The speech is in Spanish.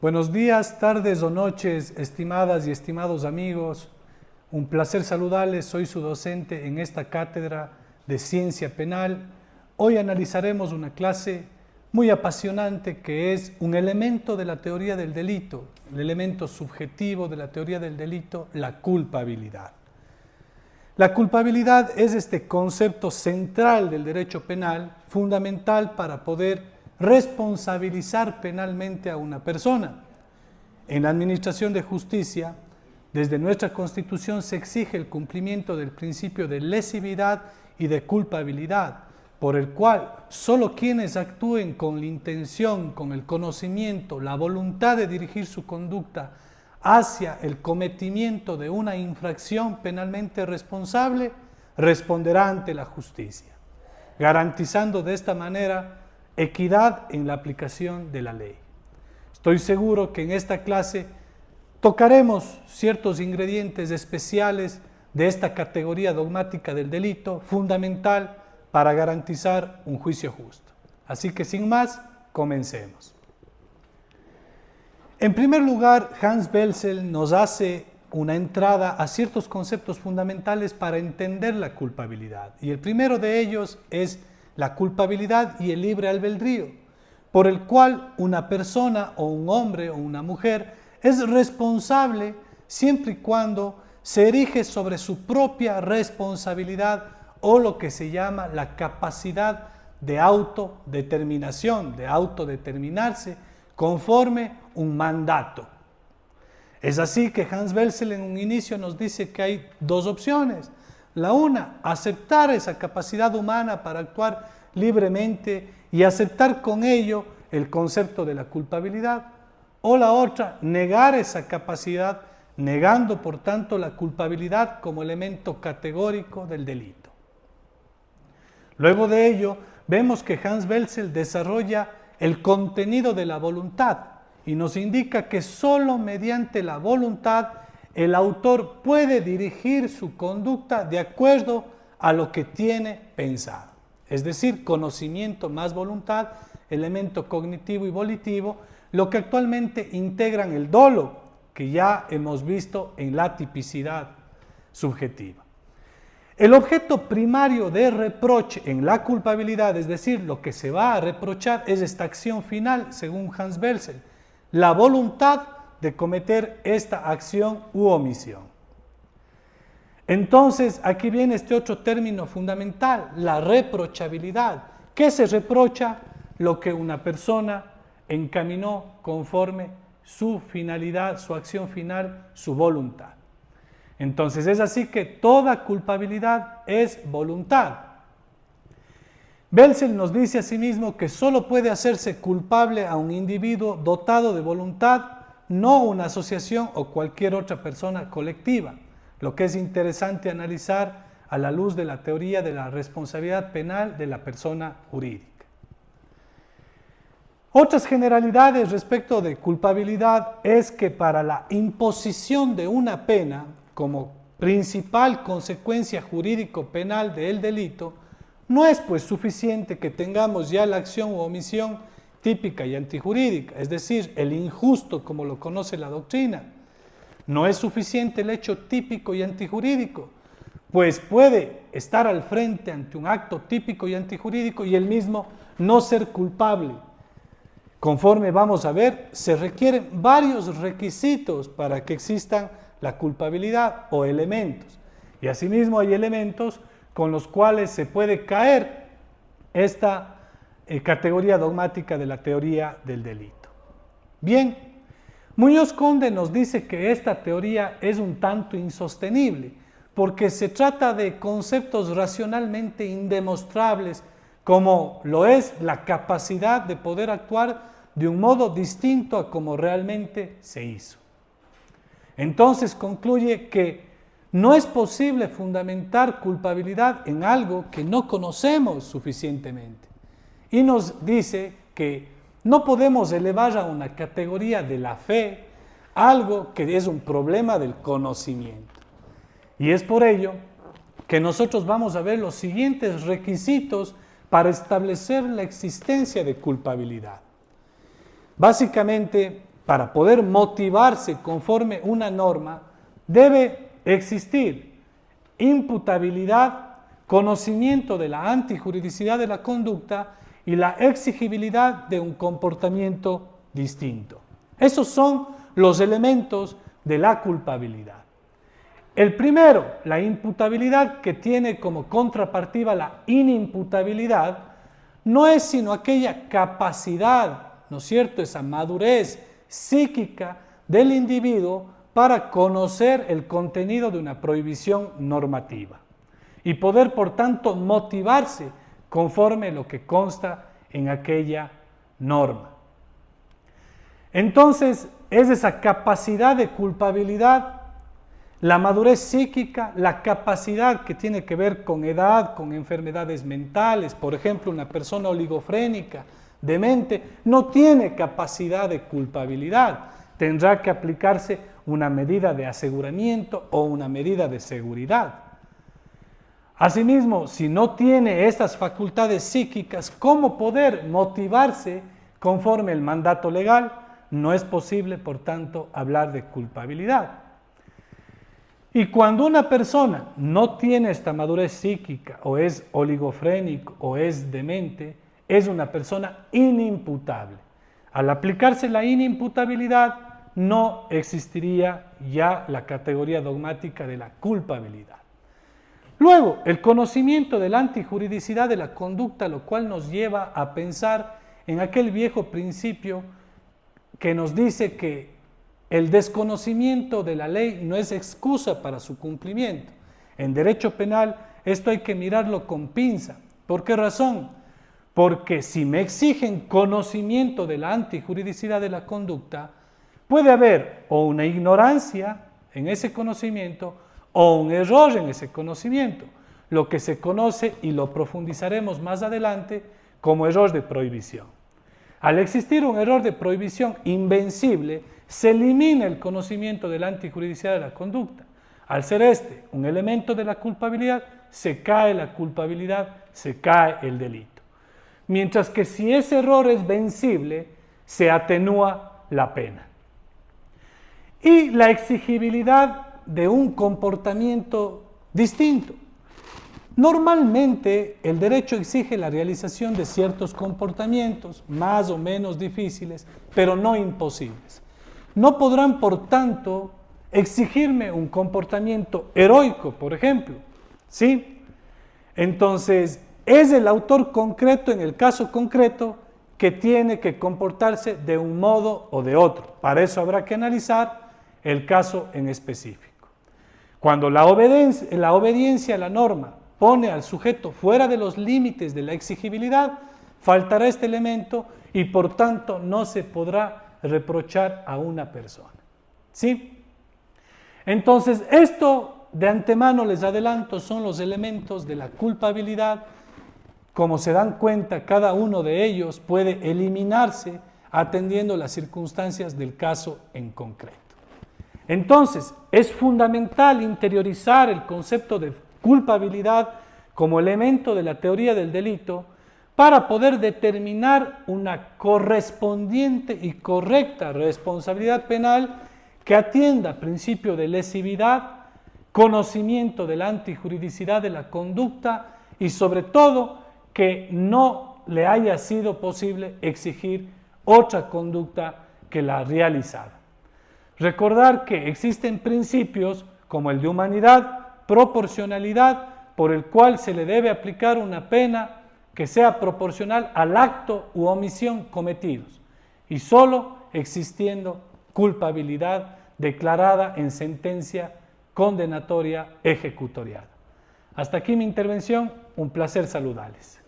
Buenos días, tardes o noches, estimadas y estimados amigos. Un placer saludarles, soy su docente en esta cátedra de Ciencia Penal. Hoy analizaremos una clase muy apasionante que es un elemento de la teoría del delito, el elemento subjetivo de la teoría del delito, la culpabilidad. La culpabilidad es este concepto central del derecho penal, fundamental para poder responsabilizar penalmente a una persona. En la administración de justicia, desde nuestra Constitución se exige el cumplimiento del principio de lesividad y de culpabilidad, por el cual solo quienes actúen con la intención, con el conocimiento, la voluntad de dirigir su conducta hacia el cometimiento de una infracción penalmente responsable, responderá ante la justicia, garantizando de esta manera equidad en la aplicación de la ley. Estoy seguro que en esta clase tocaremos ciertos ingredientes especiales de esta categoría dogmática del delito, fundamental para garantizar un juicio justo. Así que sin más, comencemos. En primer lugar, Hans Belzell nos hace una entrada a ciertos conceptos fundamentales para entender la culpabilidad. Y el primero de ellos es la culpabilidad y el libre albedrío, por el cual una persona o un hombre o una mujer es responsable siempre y cuando se erige sobre su propia responsabilidad o lo que se llama la capacidad de autodeterminación, de autodeterminarse conforme un mandato. Es así que Hans Belzell en un inicio nos dice que hay dos opciones. La una, aceptar esa capacidad humana para actuar libremente y aceptar con ello el concepto de la culpabilidad. O la otra, negar esa capacidad, negando por tanto la culpabilidad como elemento categórico del delito. Luego de ello, vemos que Hans Belzell desarrolla el contenido de la voluntad y nos indica que solo mediante la voluntad el autor puede dirigir su conducta de acuerdo a lo que tiene pensado. Es decir, conocimiento más voluntad, elemento cognitivo y volitivo, lo que actualmente integran el dolo, que ya hemos visto en la tipicidad subjetiva. El objeto primario de reproche en la culpabilidad, es decir, lo que se va a reprochar, es esta acción final, según Hans Belzell, la voluntad de cometer esta acción u omisión. Entonces, aquí viene este otro término fundamental, la reprochabilidad. ¿Qué se reprocha? Lo que una persona encaminó conforme su finalidad, su acción final, su voluntad. Entonces, es así que toda culpabilidad es voluntad. Belzell nos dice asimismo que solo puede hacerse culpable a un individuo dotado de voluntad, no una asociación o cualquier otra persona colectiva, lo que es interesante analizar a la luz de la teoría de la responsabilidad penal de la persona jurídica. Otras generalidades respecto de culpabilidad es que para la imposición de una pena como principal consecuencia jurídico-penal del delito, no es pues suficiente que tengamos ya la acción u omisión típica y antijurídica, es decir, el injusto como lo conoce la doctrina. No es suficiente el hecho típico y antijurídico, pues puede estar al frente ante un acto típico y antijurídico y el mismo no ser culpable. Conforme vamos a ver, se requieren varios requisitos para que existan la culpabilidad o elementos. Y asimismo hay elementos con los cuales se puede caer esta categoría dogmática de la teoría del delito. Bien, Muñoz Conde nos dice que esta teoría es un tanto insostenible porque se trata de conceptos racionalmente indemostrables como lo es la capacidad de poder actuar de un modo distinto a como realmente se hizo. Entonces concluye que no es posible fundamentar culpabilidad en algo que no conocemos suficientemente. Y nos dice que no podemos elevar a una categoría de la fe algo que es un problema del conocimiento. Y es por ello que nosotros vamos a ver los siguientes requisitos para establecer la existencia de culpabilidad. Básicamente, para poder motivarse conforme una norma, debe existir imputabilidad, conocimiento de la antijuridicidad de la conducta y la exigibilidad de un comportamiento distinto. Esos son los elementos de la culpabilidad. El primero, la imputabilidad, que tiene como contrapartida la inimputabilidad, no es sino aquella capacidad, ¿no es cierto?, esa madurez psíquica del individuo para conocer el contenido de una prohibición normativa y poder, por tanto, motivarse conforme a lo que consta en aquella norma. Entonces, es esa capacidad de culpabilidad, la madurez psíquica, la capacidad que tiene que ver con edad, con enfermedades mentales. Por ejemplo, una persona oligofrénica, demente, no tiene capacidad de culpabilidad. Tendrá que aplicarse una medida de aseguramiento o una medida de seguridad. Asimismo, si no tiene estas facultades psíquicas, ¿cómo poder motivarse conforme el mandato legal? No es posible, por tanto, hablar de culpabilidad. Y cuando una persona no tiene esta madurez psíquica, o es oligofrénico, o es demente, es una persona inimputable. Al aplicarse la inimputabilidad, no existiría ya la categoría dogmática de la culpabilidad. Luego, el conocimiento de la antijuridicidad de la conducta, lo cual nos lleva a pensar en aquel viejo principio que nos dice que el desconocimiento de la ley no es excusa para su cumplimiento. En derecho penal esto hay que mirarlo con pinza. ¿Por qué razón? Porque si me exigen conocimiento de la antijuridicidad de la conducta, puede haber o una ignorancia en ese conocimiento o un error en ese conocimiento, lo que se conoce, y lo profundizaremos más adelante, como error de prohibición. Al existir un error de prohibición invencible, se elimina el conocimiento de la antijuridicidad de la conducta. Al ser este un elemento de la culpabilidad, se cae la culpabilidad, se cae el delito. Mientras que si ese error es vencible, se atenúa la pena. Y la exigibilidad de un comportamiento distinto. Normalmente el derecho exige la realización de ciertos comportamientos, más o menos difíciles, pero no imposibles. No podrán, por tanto, exigirme un comportamiento heroico, por ejemplo, ¿sí? Entonces, es el autor concreto, en el caso concreto, que tiene que comportarse de un modo o de otro. Para eso habrá que analizar el caso en específico. Cuando la obediencia a la norma pone al sujeto fuera de los límites de la exigibilidad, faltará este elemento y por tanto no se podrá reprochar a una persona. ¿Sí? Entonces, esto de antemano les adelanto son los elementos de la culpabilidad. Como se dan cuenta, cada uno de ellos puede eliminarse atendiendo las circunstancias del caso en concreto. Entonces, es fundamental interiorizar el concepto de culpabilidad como elemento de la teoría del delito para poder determinar una correspondiente y correcta responsabilidad penal que atienda principio de lesividad, conocimiento de la antijuridicidad de la conducta y sobre todo que no le haya sido posible exigir otra conducta que la realizada. Recordar que existen principios como el de humanidad, proporcionalidad, por el cual se le debe aplicar una pena que sea proporcional al acto u omisión cometidos, y solo existiendo culpabilidad declarada en sentencia condenatoria ejecutoriada. Hasta aquí mi intervención, un placer saludarles.